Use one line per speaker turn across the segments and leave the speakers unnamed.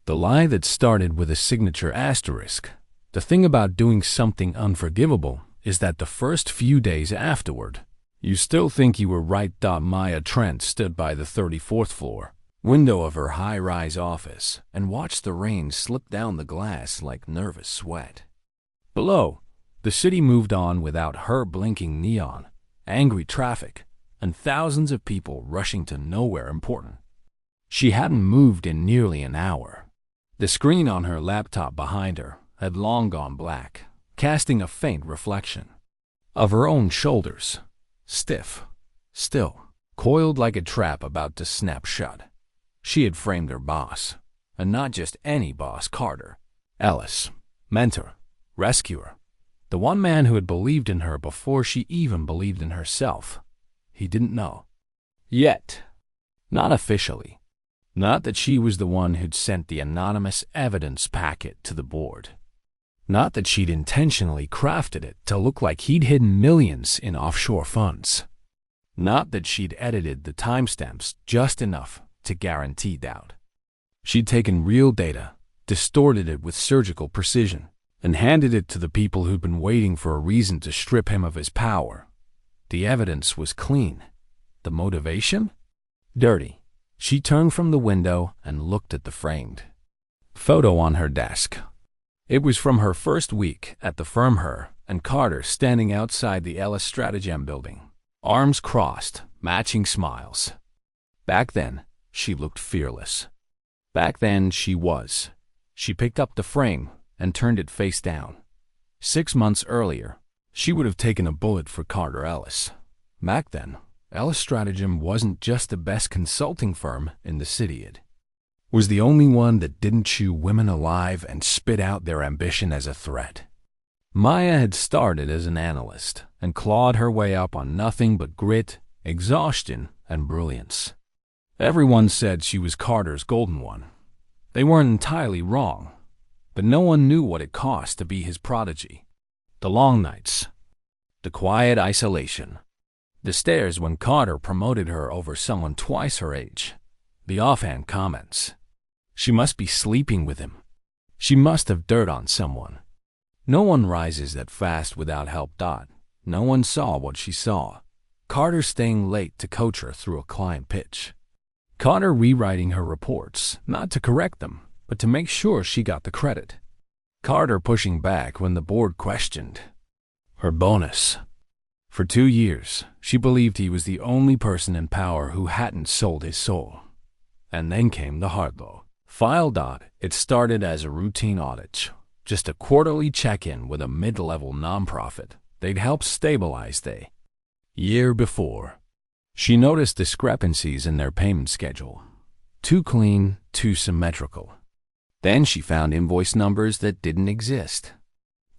The lie that started with a signature asterisk. The thing about doing something unforgivable is that the first few days afterward, you still think you were right. Maya Trent stood by the 34th floor window of her high-rise office and watched the rain slip down the glass like nervous sweat. Below, the city moved on without her blinking neon, angry traffic, and thousands of people rushing to nowhere important. She hadn't moved in nearly an hour. The screen on her laptop behind her had long gone black, casting a faint reflection of her own shoulders, stiff, still, coiled like a trap about to snap shut. She had framed her boss, and not just any boss, Carter Ellis, mentor, rescuer, the one man who had believed in her before she even believed in herself. He didn't know. Yet. Not officially. Not that she was the one who'd sent the anonymous evidence packet to the board. Not that she'd intentionally crafted it to look like he'd hidden millions in offshore funds. Not that she'd edited the timestamps just enough to guarantee doubt. She'd taken real data, distorted it with surgical precision, and handed it to the people who'd been waiting for a reason to strip him of his power. The evidence was clean. The motivation? Dirty. She turned from the window and looked at the framed photo on her desk. It was from her first week at the firm, her and Carter standing outside the Ellis Stratagem building, arms crossed, matching smiles. Back then, she looked fearless. Back then, she was. She picked up the frame and turned it face down. 6 months earlier, she would have taken a bullet for Carter Ellis. Back then, Ellis Stratagem wasn't just the best consulting firm in the city. It was the only one that didn't chew women alive and spit out their ambition as a threat. Maya had started as an analyst and clawed her way up on nothing but grit, exhaustion, and brilliance. Everyone said she was Carter's golden one. They weren't entirely wrong, but no one knew what it cost to be his prodigy. The long nights, the quiet isolation, the stares when Carter promoted her over someone twice her age, the offhand comments. She must be sleeping with him. She must have dirt on someone. No one rises that fast without help. No one saw what she saw. Carter staying late to coach her through a client pitch. Carter rewriting her reports, not to correct them, but to make sure she got the credit. Carter pushing back when the board questioned her bonus. For 2 years, she believed he was the only person in power who hadn't sold his soul. And then came the hard blow. File. It started as a routine audit, just a quarterly check-in with a mid-level nonprofit they'd helped stabilize the year before. She noticed discrepancies in their payment schedule. Too clean, too symmetrical. Then she found invoice numbers that didn't exist.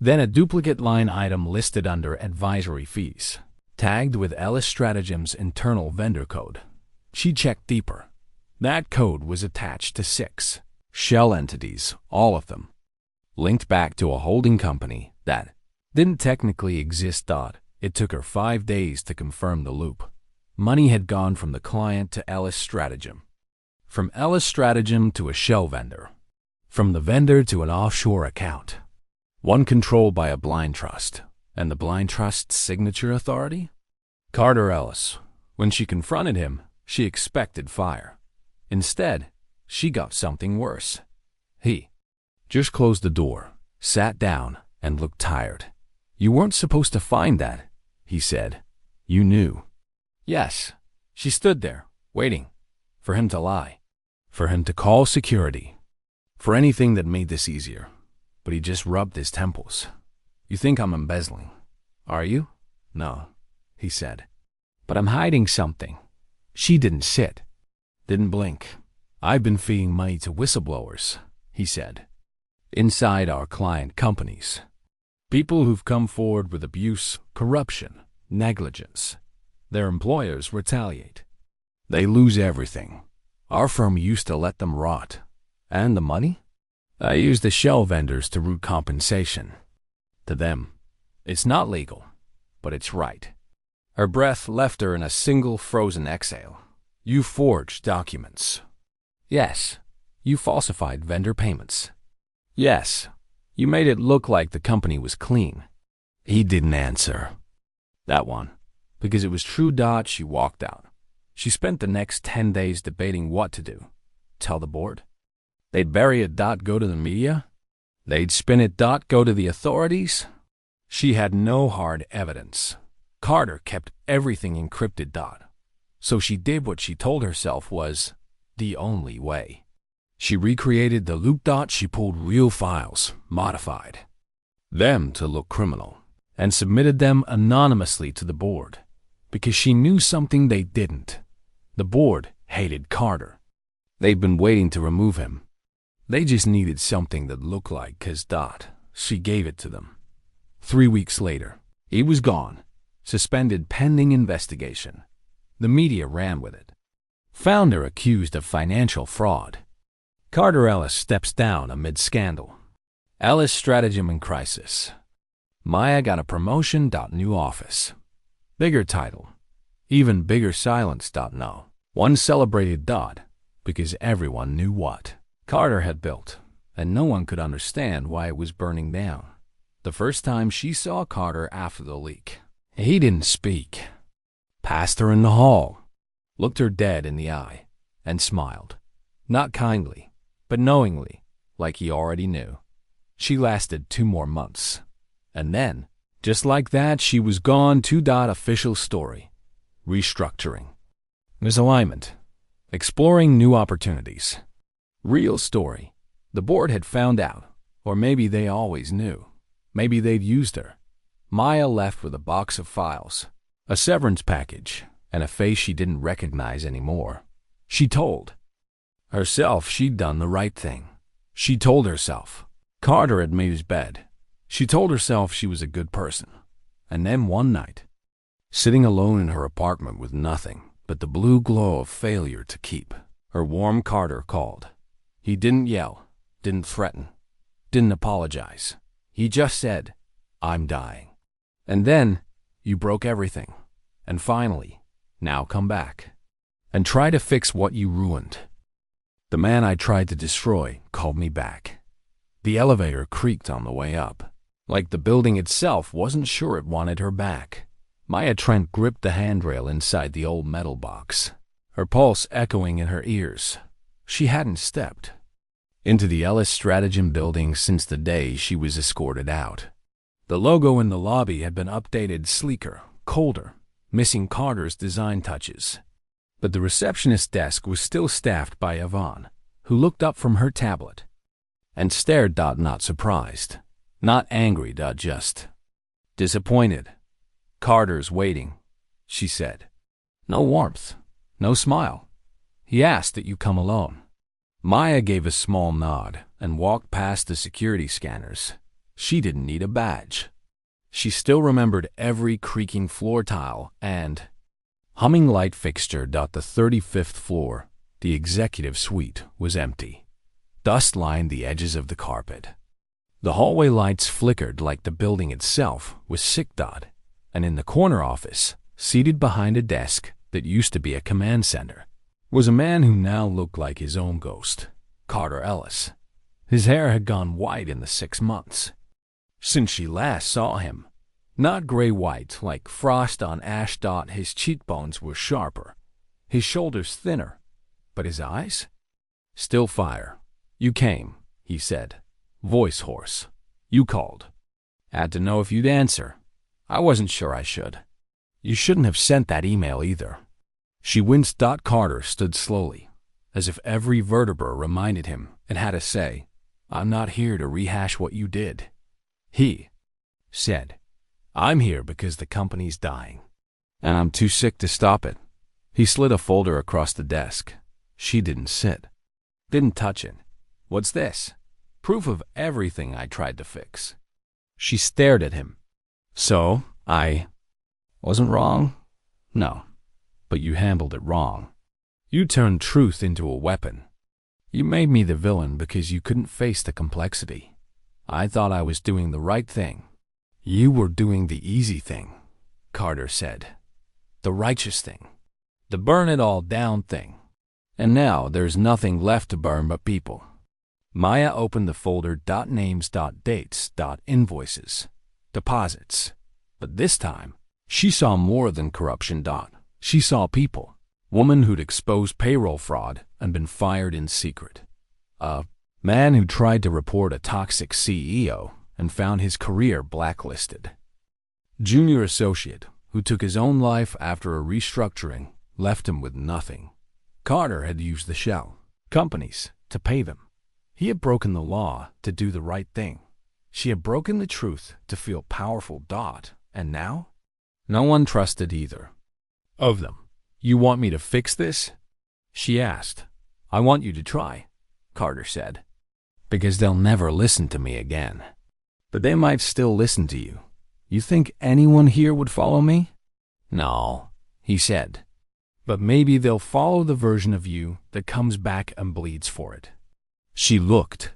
Then a duplicate line item listed under advisory fees, tagged with Ellis Stratagem's internal vendor code. She checked deeper. That code was attached to 6 shell entities, all of them linked back to a holding company that didn't technically exist. It took her 5 days to confirm the loop. Money had gone from the client to Ellis Stratagem. From Ellis Stratagem to a shell vendor. From the vendor to an offshore account. One controlled by a blind trust. And the blind trust's signature authority? Carter Ellis. When she confronted him, she expected fire. Instead, she got something worse. He just closed the door, sat down, and looked tired. "You weren't supposed to find that," he said. "You knew." Yes, she stood there, waiting, for him to lie, for him to call security, for anything that made this easier. But he just rubbed his temples. "You think I'm embezzling, are you?" "No," he said. "But I'm hiding something." She didn't sit, didn't blink. "I've been feeding money to whistleblowers," he said. "Inside our client companies. People who've come forward with abuse, corruption, negligence. Their employers retaliate. They lose everything. Our firm used to let them rot. And the money? I use the shell vendors to route compensation. To them, it's not legal, but it's right." Her breath left her in a single frozen exhale. "You forged documents." "Yes," You falsified vendor payments. Yes, you made it look like the company was clean. He didn't answer. That one. Because it was true. She walked out. She spent the next 10 days debating what to do. Tell the board? They'd bury it. Go to the media? They'd spin it. Go to the authorities? She had no hard evidence. Carter kept everything encrypted. So she did what she told herself was the only way. She recreated the loop. She pulled real files, modified them to look criminal, and submitted them anonymously to the board, because she knew something they didn't. The board hated Carter. They'd been waiting to remove him. They just needed something that looked like his. She gave it to them. 3 weeks later, he was gone, suspended pending investigation. The media ran with it. Found her accused of financial fraud. Carter Ellis steps down amid scandal. Ellis stratagem in crisis. Maya got a promotion. New office. Bigger title. Even bigger silence. No. One celebrated. Because everyone knew what Carter had built, and no one could understand why it was burning down. The first time she saw Carter after the leak, he didn't speak. Passed her in the hall, looked her dead in the eye, and smiled. Not kindly, but knowingly, like he already knew. She lasted 2 more months. And then, just like that, she was gone. Official story. Restructuring. Misalignment. Exploring new opportunities. Real story. The board had found out, or maybe they always knew. Maybe they'd used her. Maya left with a box of files, a severance package, and a face she didn't recognize anymore. She told herself she'd done the right thing. She told herself Carter had made his bed. She told herself she was a good person. And then one night, sitting alone in her apartment with nothing but the blue glow of failure to keep, her warm Carter called. He didn't yell, didn't threaten, didn't apologize. He just said, "I'm dying." And then, "You broke everything. And finally, now come back and try to fix what you ruined." The man I tried to destroy called me back. The elevator creaked on the way up, like the building itself wasn't sure it wanted her back. Maya Trent gripped the handrail inside the old metal box, her pulse echoing in her ears. She hadn't stepped into the Ellis Stratagem building since the day she was escorted out. The logo in the lobby had been updated, sleeker, colder, missing Carter's design touches. But the receptionist's desk was still staffed by Yvonne, who looked up from her tablet and stared. Not surprised, not angry. Just disappointed. "Carter's waiting," she said. No warmth, no smile. "He asked that you come alone." Maya gave a small nod and walked past the security scanners. She didn't need a badge. She still remembered every creaking floor tile and humming light fixture. The 35th floor, the executive suite, was empty. Dust lined the edges of the carpet. The hallway lights flickered like the building itself was sick. And in the corner office, seated behind a desk that used to be a command center, was a man who now looked like his own ghost, Carter Ellis. His hair had gone white in the 6 months since she last saw him. Not gray-white like frost on ash. His cheekbones were sharper, his shoulders thinner, but his eyes? Still fire. "You came," he said, voice hoarse. "You called. Had to know if you'd answer. I wasn't sure I should. You shouldn't have sent that email either." She winced. Carter stood slowly, as if every vertebra reminded him and had to say, "I'm not here to rehash what you did." He said, "I'm here because the company's dying, and I'm too sick to stop it." He slid a folder across the desk. She didn't sit, didn't touch it. "What's this?" "Proof of everything I tried to fix." She stared at him. "So, I wasn't wrong?" "No, but you handled it wrong. You turned truth into a weapon. You made me the villain because you couldn't face the complexity. I thought I was doing the right thing." "You were doing the easy thing," Carter said. "The righteous thing. The burn it all down thing. And now there's nothing left to burn but people. Maya opened the folder .names, .dates, .invoices, deposits. But this time, she saw more than corruption. She saw people. Woman who'd exposed payroll fraud and been fired in secret. A man who tried to report a toxic CEO and found his career blacklisted. Junior associate who took his own life after a restructuring left him with nothing. Carter had used the shell companies to pay them. He had broken the law to do the right thing. She had broken the truth to feel powerful. And now? No one trusted either of them. You want me to fix this? She asked. I want you to try, Carter said. Because they'll never listen to me again. But they might still listen to you. You think anyone here would follow me? No, he said. But maybe they'll follow the version of you that comes back and bleeds for it. She looked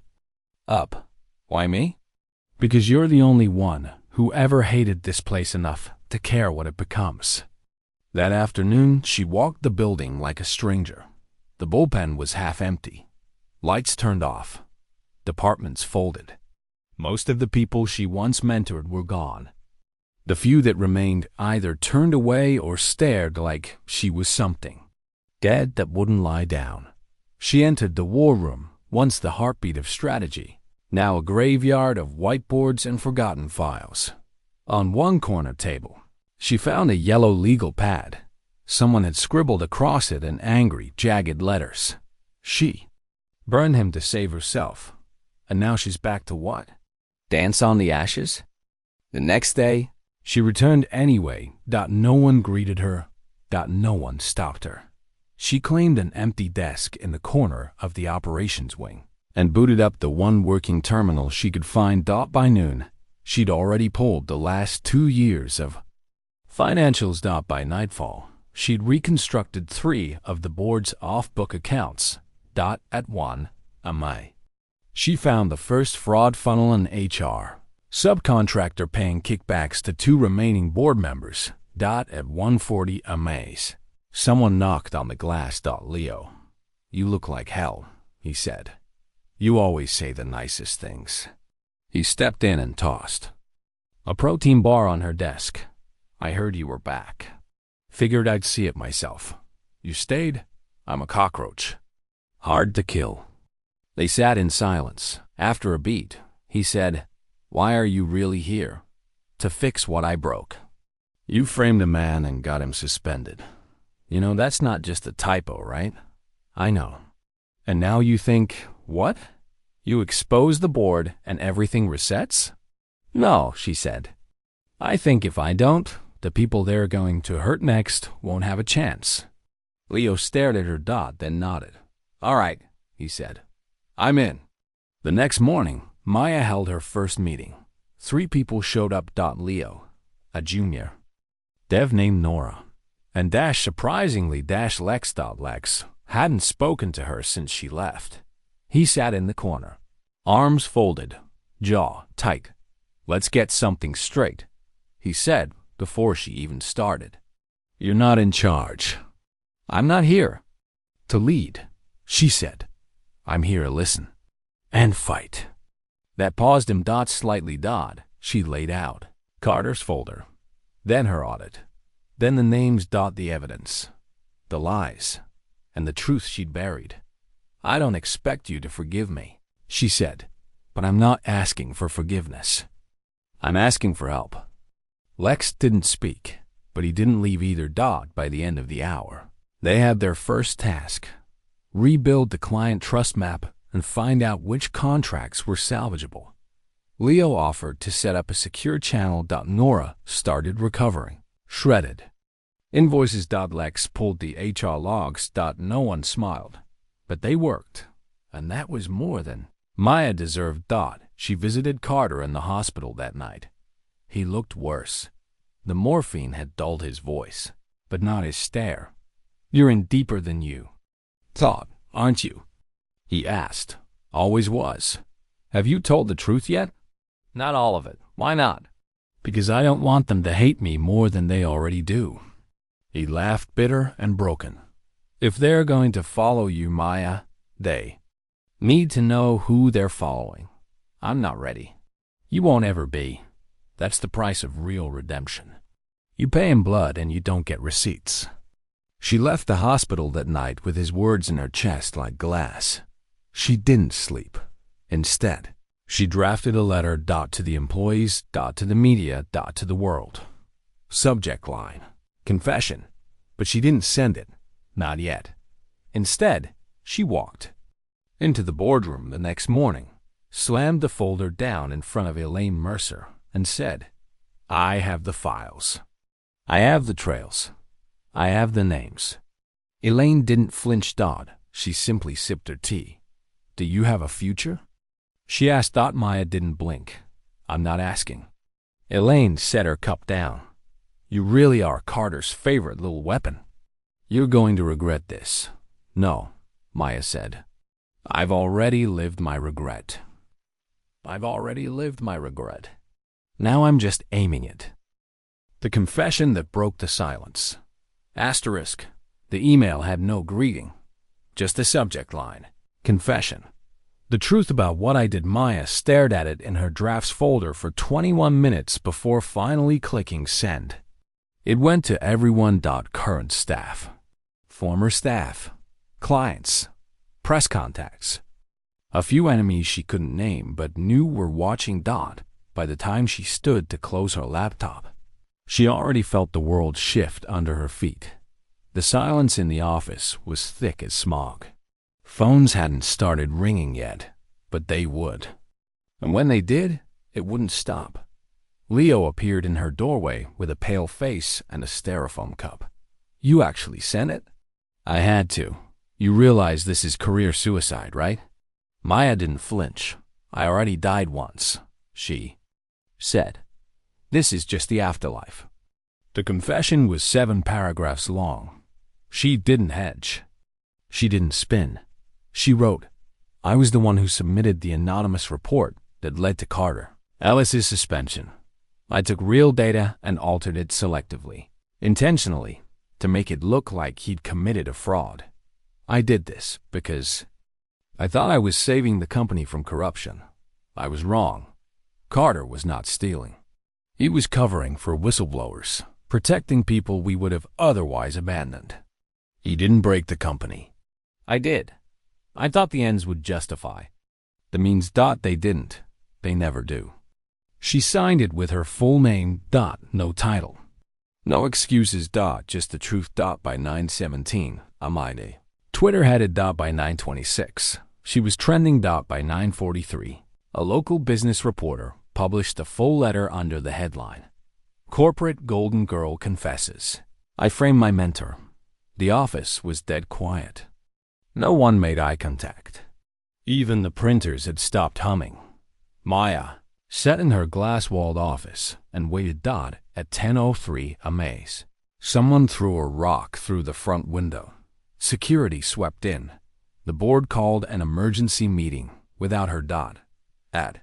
up. Why me? Because you're the only one who ever hated this place enough to care what it becomes. That afternoon, she walked the building like a stranger. The bullpen was half empty. Lights turned off. Departments folded. Most of the people she once mentored were gone. The few that remained either turned away or stared like she was something dead that wouldn't lie down. She entered the war room, once the heartbeat of strategy, now a graveyard of whiteboards and forgotten files. On one corner table, she found a yellow legal pad. Someone had scribbled across it in angry, jagged letters. She burned him to save herself. And now she's back to what? Dance on the ashes? The next day, she returned anyway. No one greeted her. No one stopped her. She claimed an empty desk in the corner of the operations wing and booted up the one working terminal she could find. By noon, she'd already pulled the last 2 years of financials. By nightfall, she'd reconstructed 3 of the board's off-book accounts. At 1 May, she found the first fraud funnel in HR. Subcontractor paying kickbacks to 2 remaining board members. At 1:40 May, someone knocked on the glass. Leo, you look like hell, he said. You always say the nicest things. He stepped in and tossed a protein bar on her desk. I heard you were back. Figured I'd see it myself. You stayed? I'm a cockroach. Hard to kill. They sat in silence. After a beat, he said, Why are you really here? To fix what I broke. You framed a man and got him suspended. You know, that's not just a typo, right? I know. And now you think, what? You expose the board and everything resets? No, she said. I think if I don't, the people they're going to hurt next won't have a chance. Leo stared at her. Then nodded. All right, he said. I'm in. The next morning, Maya held her first meeting. 3 people showed up. Leo, a junior, dev named Nora, and surprisingly Lex. Lex hadn't spoken to her since she left. He sat in the corner, arms folded, jaw tight. Let's get something straight, he said before she even started. You're not in charge. I'm not here to lead, she said. I'm here to listen and fight. That paused him. Slightly. She laid out Carter's folder, then her audit, then the names. The evidence, the lies, and the truth she'd buried. I don't expect you to forgive me, she said, but I'm not asking for forgiveness. I'm asking for help. Lex didn't speak, but he didn't leave either. By the end of the hour, they had their first task: rebuild the client trust map and find out which contracts were salvageable. Leo offered to set up a secure channel. Nora started recovering shredded invoices. Lex pulled the HR logs. No one smiled, but they worked, and that was more than Maya deserved. She visited Carter in the hospital that night. He looked worse. The morphine had dulled his voice, but not his stare. You're in deeper than you thought, aren't you? He asked. Always was. Have you told the truth yet? Not all of it. Why not? Because I don't want them to hate me more than they already do. He laughed, bitter and broken. If they're going to follow you, Maya, they need to know who they're following. I'm not ready. You won't ever be. That's the price of real redemption. You pay in blood and you don't get receipts. She left the hospital that night with his words in her chest like glass. She didn't sleep. Instead, she drafted a letter to the employees, to the media, to the world. Subject line, confession. But she didn't send it. Not yet. Instead, she walked into the boardroom the next morning, slammed the folder down in front of Elaine Mercer, and said, I have the files. I have the trails. I have the names. Elaine didn't flinch. She simply sipped her tea. Do you have a future? She asked. Maya didn't blink. I'm not asking. Elaine set her cup down. You really are Carter's favorite little weapon. You're going to regret this. No, Maya said. I've already lived my regret. Now I'm just aiming it. The confession that broke the silence. Asterisk. The email had no greeting. Just the subject line. Confession. The truth about what I did. Maya stared at it in her drafts folder for 21 minutes before finally clicking send. It went to everyone. Current staff, former staff, clients, press contacts. A few enemies she couldn't name but knew were watching. By the time she stood to close her laptop, she already felt the world shift under her feet. The silence in the office was thick as smog. Phones hadn't started ringing yet, but they would. And when they did, it wouldn't stop. Leo appeared in her doorway with a pale face and a styrofoam cup. You actually sent it? I had to. You realize this is career suicide, right? Maya didn't flinch. I already died once, she said. This is just the afterlife. The confession was 7 paragraphs long. She didn't hedge. She didn't spin. She wrote, I was the one who submitted the anonymous report that led to Carter Ellis's suspension. I took real data and altered it selectively, intentionally, to make it look like he'd committed a fraud. I did this because I thought I was saving the company from corruption. I was wrong. Carter was not stealing. He was covering for whistleblowers, protecting people we would have otherwise abandoned. He didn't break the company. I did. I thought the ends would justify the means. They didn't. They never do. She signed it with her full name. No title. No excuses. Just the truth. By 9/17, Amide. Twitter had it. By 9/26. She was trending. By 9:43. A local business reporter published a full letter under the headline, Corporate Golden Girl Confesses. I framed my mentor. The office was dead quiet. No one made eye contact. Even the printers had stopped humming. Maya sat in her glass-walled office and waited. At 10:03, amazed. Someone threw a rock through the front window. Security swept in. The board called an emergency meeting without her. At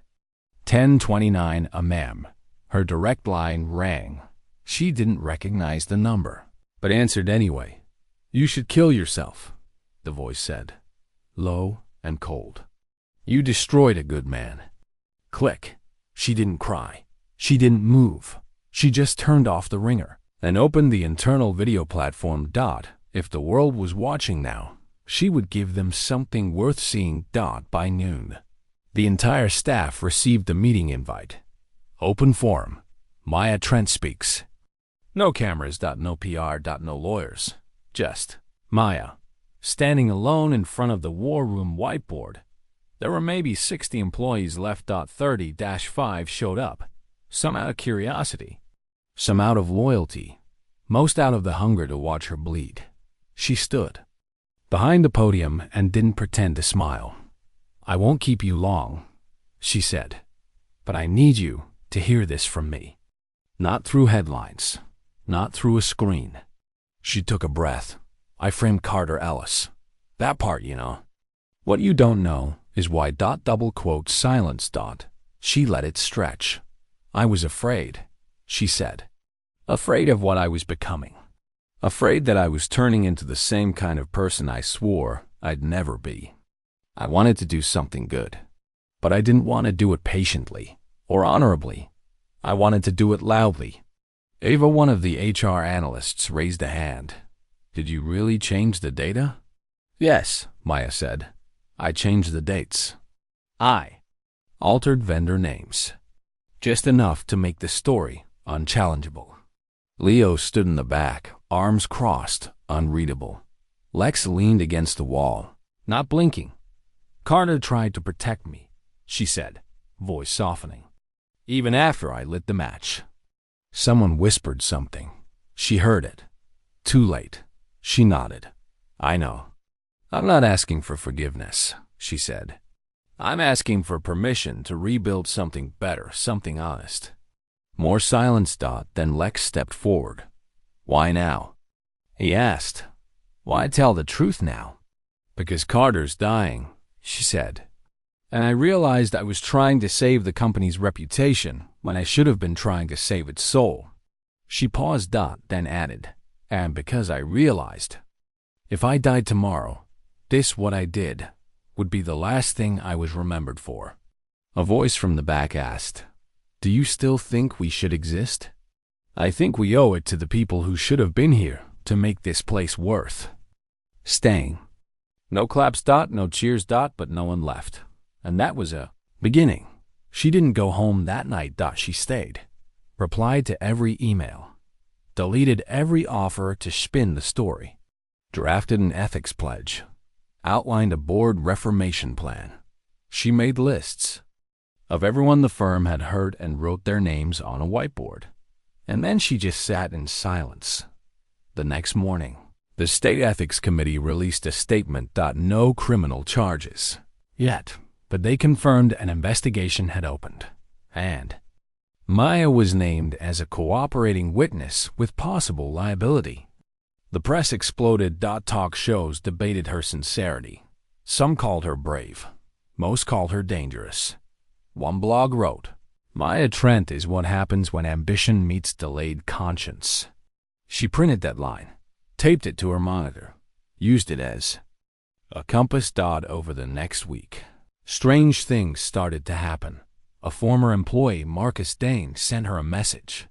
10:29 a.m., her direct line rang. She didn't recognize the number, but answered anyway. You should kill yourself, the voice said, low and cold. You destroyed a good man. Click. She didn't cry. She didn't move. She just turned off the ringer and opened the internal video platform. If the world was watching now, she would give them something worth seeing. By noon, the entire staff received the meeting invite. Open forum. Maya Trent speaks. No cameras. No PR. No lawyers. Just Maya, standing alone in front of the war room whiteboard. There were maybe 60 employees left. 30-5 showed up, some out of curiosity, some out of loyalty, most out of the hunger to watch her bleed. She stood behind the podium and didn't pretend to smile. I won't keep you long, she said, but I need you to hear this from me. Not through headlines, not through a screen. She took a breath. I framed Carter Ellis. That part, you know. What you don't know is why. Double quote silence. She let it stretch. I was afraid, she said. Afraid of what I was becoming. afraid that I was turning into the same kind of person I swore I'd never be. I wanted to do something good, but I didn't want to do it patiently or honorably. I wanted to do it loudly. Ava, one of the HR analysts, raised a hand. Did you really change the data? Yes, Maya said. I changed the dates. I altered vendor names. Just enough to make the story unchallengeable. Leo stood in the back, arms crossed, unreadable. Lex leaned against the wall, not blinking. Carter tried to protect me, she said, voice softening. Even after I lit the match. Someone whispered something. She heard it. Too late. She nodded. I know. I'm not asking for forgiveness, she said. I'm asking for permission to rebuild something better, something honest. More silence. Then Lex stepped forward. Why now? He asked. Why tell the truth now? Because Carter's dying, she said. And I realized I was trying to save the company's reputation when I should have been trying to save its soul. She paused. Then added, and because I realized, if I died tomorrow, what I did, would be the last thing I was remembered for. A voice from the back asked, do you still think we should exist? I think we owe it to the people who should have been here to make this place worth staying. No claps. No cheers. But no one left. And that was a beginning. She didn't go home that night. She stayed. Replied to every email. Deleted every offer to spin the story. Drafted an ethics pledge. Outlined a board reformation plan. She made lists of everyone the firm had hurt and wrote their names on a whiteboard. And then she just sat in silence. The next morning, the State Ethics Committee released a statement. No criminal charges yet, but they confirmed an investigation had opened. And Maya was named as a cooperating witness with possible liability. The press exploded. Talk shows debated her sincerity. Some called her brave. Most called her dangerous. One blog wrote, Maya Trent is what happens when ambition meets delayed conscience. She printed that line, taped it to her monitor, used it as a compass. Over the next week, strange things started to happen. A former employee, Marcus Dane, sent her a message.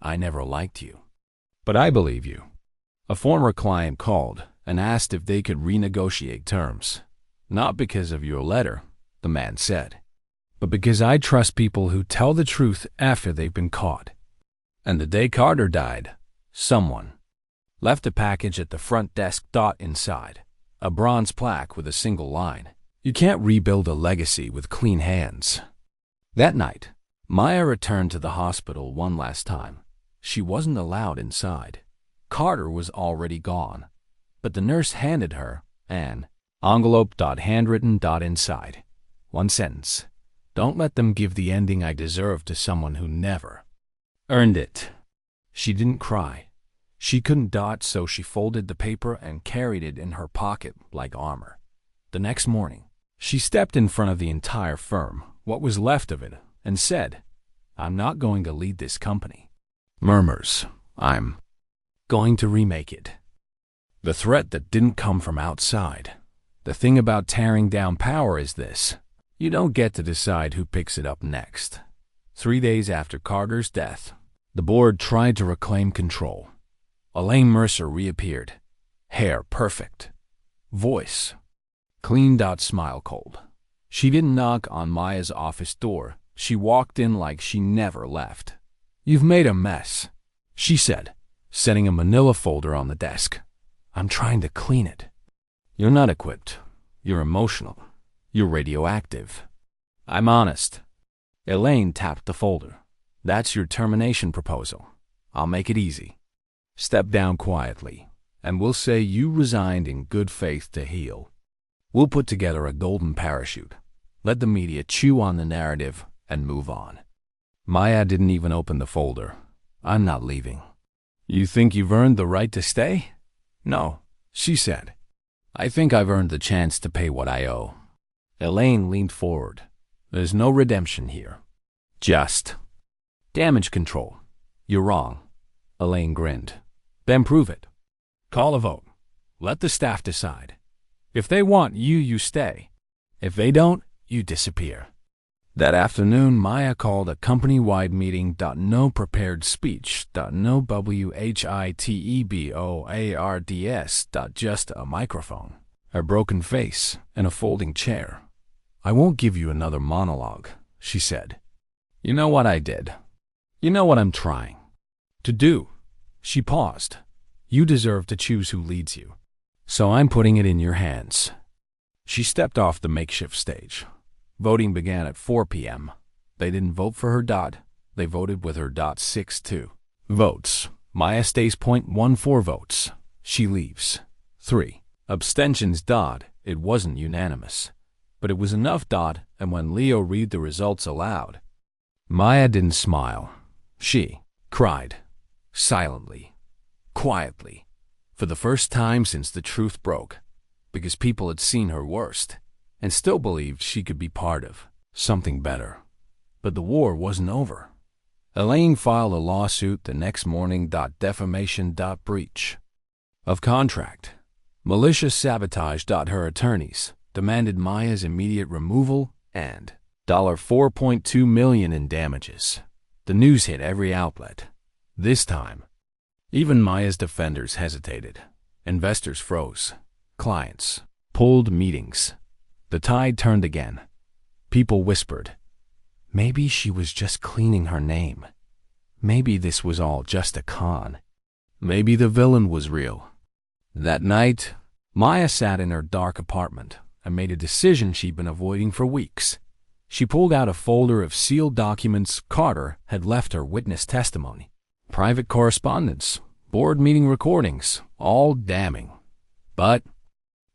I never liked you, but I believe you. A former client called and asked if they could renegotiate terms. Not because of your letter, the man said, but because I trust people who tell the truth after they've been caught. And the day Carter died, someone left a package at the front desk. Inside, a bronze plaque with a single line. You can't rebuild a legacy with clean hands. That night, Maya returned to the hospital one last time. She wasn't allowed inside. Carter was already gone, but the nurse handed her an envelope. Handwritten. Inside, one sentence. Don't let them give the ending I deserve to someone who never earned it. She didn't cry. She couldn't. So she folded the paper and carried it in her pocket like armor. The next morning, she stepped in front of the entire firm, what was left of it, and said, I'm not going to lead this company. Murmurs. I'm going to remake it. The threat that didn't come from outside. The thing about tearing down power is this. You don't get to decide who picks it up next. 3 days after Carter's death, the board tried to reclaim control. Elaine Mercer reappeared. Hair perfect. Voice clean. Smile cold. She didn't knock on Maya's office door. She walked in like she never left. You've made a mess, she said, setting a manila folder on the desk. I'm trying to clean it. You're not equipped. You're emotional. You're radioactive. I'm honest. Elaine tapped the folder. That's your termination proposal. I'll make it easy. Step down quietly, and we'll say you resigned in good faith to heal. We'll put together a golden parachute. Let the media chew on the narrative and move on. Maya didn't even open the folder. I'm not leaving. You think you've earned the right to stay? No, she said. I think I've earned the chance to pay what I owe. Elaine leaned forward. There's no redemption here. Just damage control. You're wrong. Elaine grinned. Then prove it. Call a vote. Let the staff decide. If they want you, you stay. If they don't, you disappear. That afternoon, Maya called a company-wide meeting. No prepared speech. No WHITEBOARDS. Just a microphone, a broken face, and a folding chair. I won't give you another monologue, she said. You know what I did. You know what I'm trying to do. She paused. You deserve to choose who leads you. So I'm putting it in your hands. She stepped off the makeshift stage. Voting began at 4 p.m. They didn't vote for her. They voted with her. 6-2 votes. Maya stays. 0.14 votes. She leaves. 3 abstentions. It wasn't unanimous, but it was enough. And when Leo read the results aloud, Maya didn't smile. She cried. Silently. Quietly. For the first time since the truth broke. Because people had seen her worst and still believed she could be part of something better. But the war wasn't over. Elaine filed a lawsuit the next morning. Defamation. Breach of contract. Malicious sabotage. Her attorneys demanded Maya's immediate removal and $4.2 million in damages. The news hit every outlet. This time, even Maya's defenders hesitated. Investors froze. Clients pulled meetings. The tide turned again. People whispered, maybe she was just cleaning her name. Maybe this was all just a con. Maybe the villain was real. That night, Maya sat in her dark apartment and made a decision she'd been avoiding for weeks. She pulled out a folder of sealed documents Carter had left her witness testimony. Private correspondence, board meeting recordings, all damning. But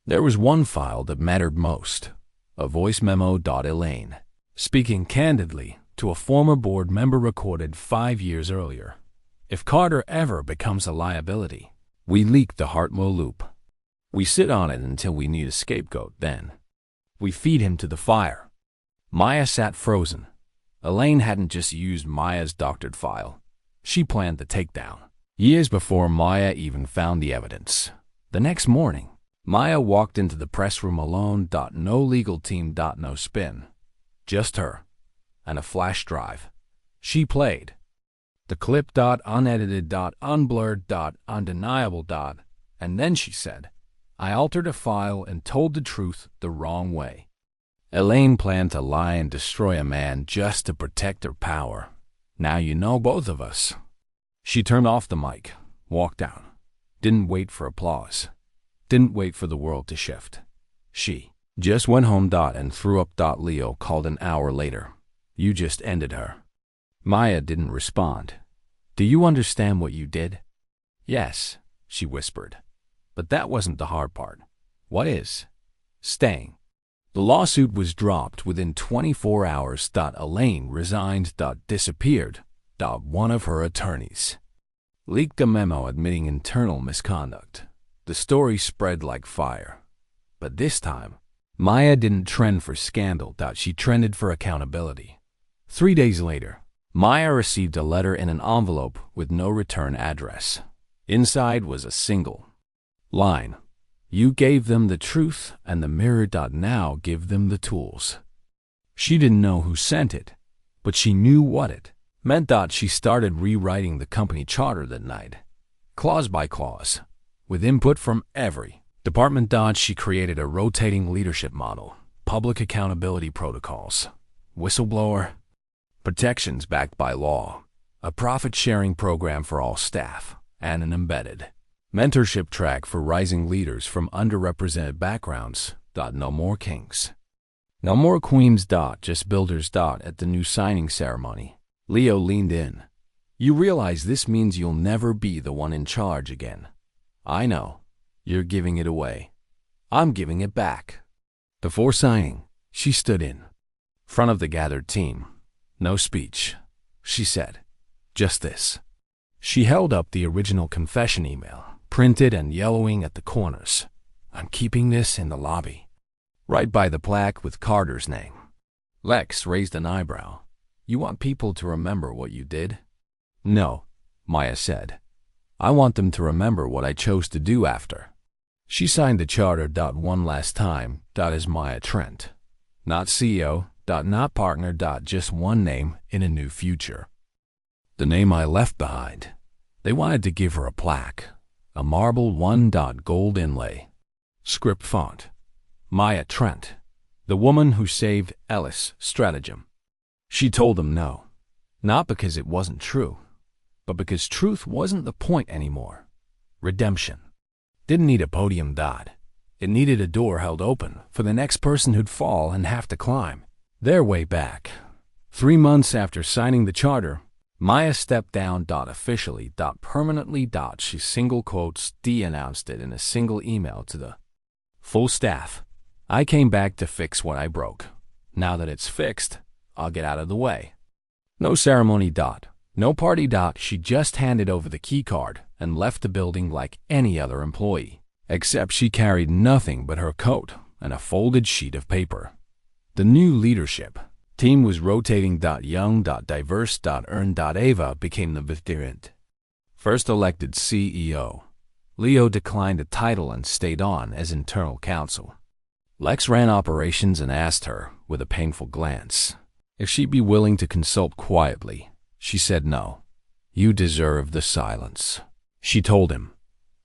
there was one file that mattered most, a voice memo. Elaine, speaking candidly to a former board member recorded 5 years earlier. If Carter ever becomes a liability, we leak the Hartwell loop. We sit on it until we need a scapegoat, then we feed him to the fire. Maya sat frozen. Elaine hadn't just used Maya's doctored file. She planned the takedown, years before Maya even found the evidence. The next morning, Maya walked into the press room alone. No legal team. No spin. Just her and a flash drive. She played the clip. Unedited. Unblurred. Undeniable. And then she said, I altered a file and told the truth the wrong way. Elaine planned to lie and destroy a man just to protect her power. Now you know, both of us. She turned off the mic, walked out, didn't wait for applause. Didn't wait for the world to shift. She just went home. And threw up. Leo called an hour later. You just ended her. Maya didn't respond. Do you understand what you did? Yes, she whispered. But that wasn't the hard part. What is? Staying. The lawsuit was dropped within 24 hours. Elaine resigned. Disappeared. One of her attorneys leaked a memo admitting internal misconduct. The story spread like fire. But this time, Maya didn't trend for scandal. She trended for accountability. 3 days later, Maya received a letter in an envelope with no return address. Inside was a single line. You gave them the truth and the mirror. Now give them the tools. She didn't know who sent it, but she knew what it meant. She started rewriting the company charter that night, clause by clause, with input from every department. She created a rotating leadership model, public accountability protocols, whistleblower protections backed by law, a profit-sharing program for all staff, and an embedded mentorship track for rising leaders from underrepresented backgrounds. No more kings. No more queens. Just builders. At the new signing ceremony, Leo leaned in. You realize this means you'll never be the one in charge again. I know. You're giving it away. I'm giving it back. Before signing, she stood in front of the gathered team. No speech, she said. Just this. She held up the original confession email, printed and yellowing at the corners. I'm keeping this in the lobby, right by the plaque with Carter's name. Lex raised an eyebrow. You want people to remember what you did? No, Maya said. I want them to remember what I chose to do after. She signed the charter. One last time. As Maya Trent. Not CEO. Not partner. Just one name in a new future. The name I left behind. They wanted to give her a plaque. A marble 1. Gold inlay. Script font. Maya Trent. The woman who saved Ellis Stratagem. She told them no. Not because it wasn't true, but because truth wasn't the point anymore. Redemption didn't need a podium. It needed a door held open for the next person who'd fall and have to climb their way back. 3 months after signing the charter, Maya stepped down. Officially. Permanently. She single quotes de-announced it in a single email to the full staff. I came back to fix what I broke. Now that it's fixed, I'll get out of the way. No ceremony. No party. She just handed over the key card and left the building like any other employee, except she carried nothing but her coat and a folded sheet of paper. The new leadership team was rotating. Young. Diverse. Earned. Ava became the veteran. First elected CEO. Leo declined the title and stayed on as internal counsel. Lex ran operations and asked her, with a painful glance, if she'd be willing to consult quietly. She said no. You deserve the silence, she told him.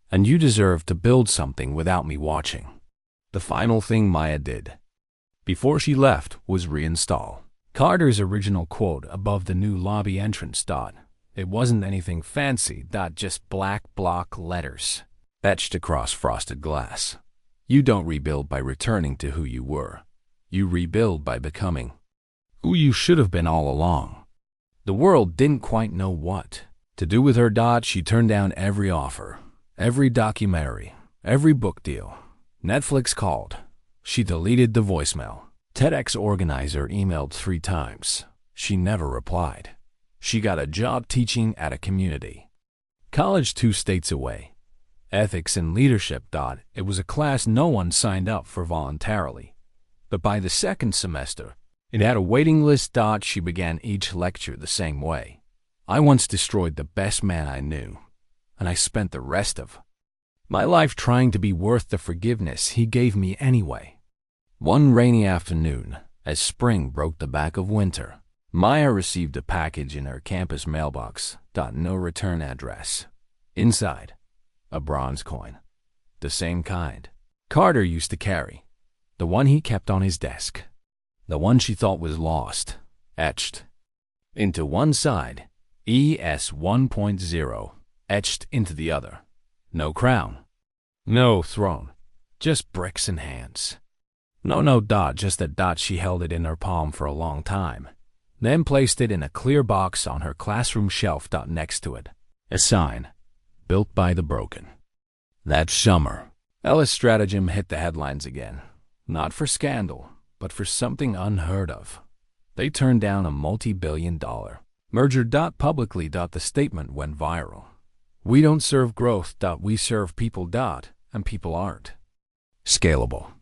And you deserve to build something without me watching. The final thing Maya did before she left was reinstall Carter's original quote above the new lobby entrance. It wasn't anything fancy. Just black block letters etched across frosted glass. You don't rebuild by returning to who you were. You rebuild by becoming who you should have been all along. The world didn't quite know what to do with her. She turned down every offer, every documentary, every book deal. Netflix called. She deleted the voicemail. TEDx organizer emailed 3 times. She never replied. She got a job teaching at a community college 2 states away. Ethics and leadership. It was a class no one signed up for voluntarily. But by the 2nd semester, it had a waiting list. She began each lecture the same way. I once destroyed the best man I knew, and I spent the rest of my life trying to be worth the forgiveness he gave me anyway. One rainy afternoon, as spring broke the back of winter, Maya received a package in her campus mailbox. No return address. Inside, a bronze coin. The same kind Carter used to carry. The one he kept on his desk. The one she thought was lost. Etched into one side. ES 1.0. Etched into the other. No crown. No throne. Just bricks and hands. No. Just that. She held it in her palm for a long time. Then placed it in a clear box on her classroom shelf. Next to it, a sign. Built by the broken. That summer, Ellis Stratagem hit the headlines again. Not for scandal, but for something unheard of. They turned down a multi-billion-dollar merger. Publicly. The statement went viral. We don't serve growth. We serve people. And people aren't scalable.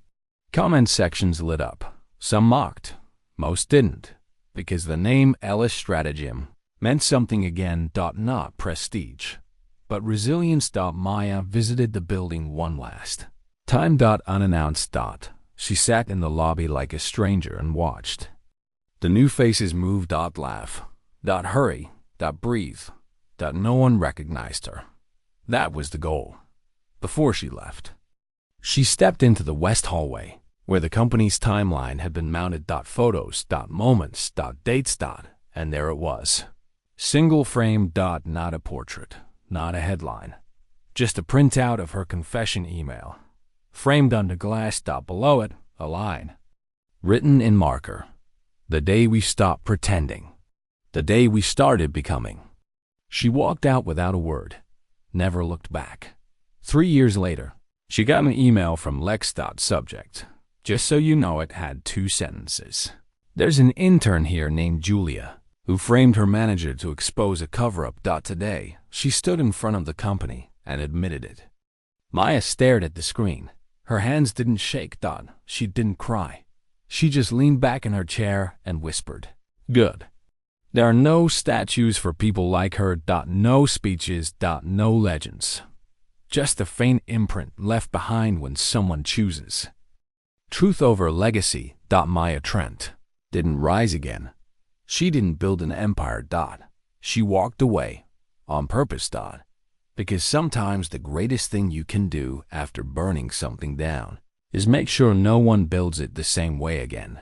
Comment sections lit up. Some mocked. Most didn't. Because the name Ellis Stratagem meant something again. Not prestige, but resilience. Maya visited the building one last time. Unannounced. She sat in the lobby like a stranger and watched the new faces move. Laugh. Hurry. Breathe. No one recognized her. That was the goal. Before she left, she stepped into the west hallway, where the company's timeline had been mounted. Photos. Moments. Dates. And there it was. Single frame. Not a portrait. Not a headline. Just a printout of her confession email. Framed under glass. Below it, a line. Written in marker. The day we stopped pretending. The day we started becoming. She walked out without a word. Never looked back. 3 years later, she got an email from Lex. Subject. Just so you know, it had 2 sentences. There's an intern here named Julia, who framed her manager to expose a cover-up. Today, she stood in front of the company and admitted it. Maya stared at the screen. Her hands didn't shake. She didn't cry. She just leaned back in her chair and whispered, "Good." There are no statues for people like her. No speeches. No legends. Just a faint imprint left behind when someone chooses. Truth over legacy. Maya Trent didn't rise again. She didn't build an empire. She walked away on purpose. Because sometimes the greatest thing you can do after burning something down is make sure no one builds it the same way again.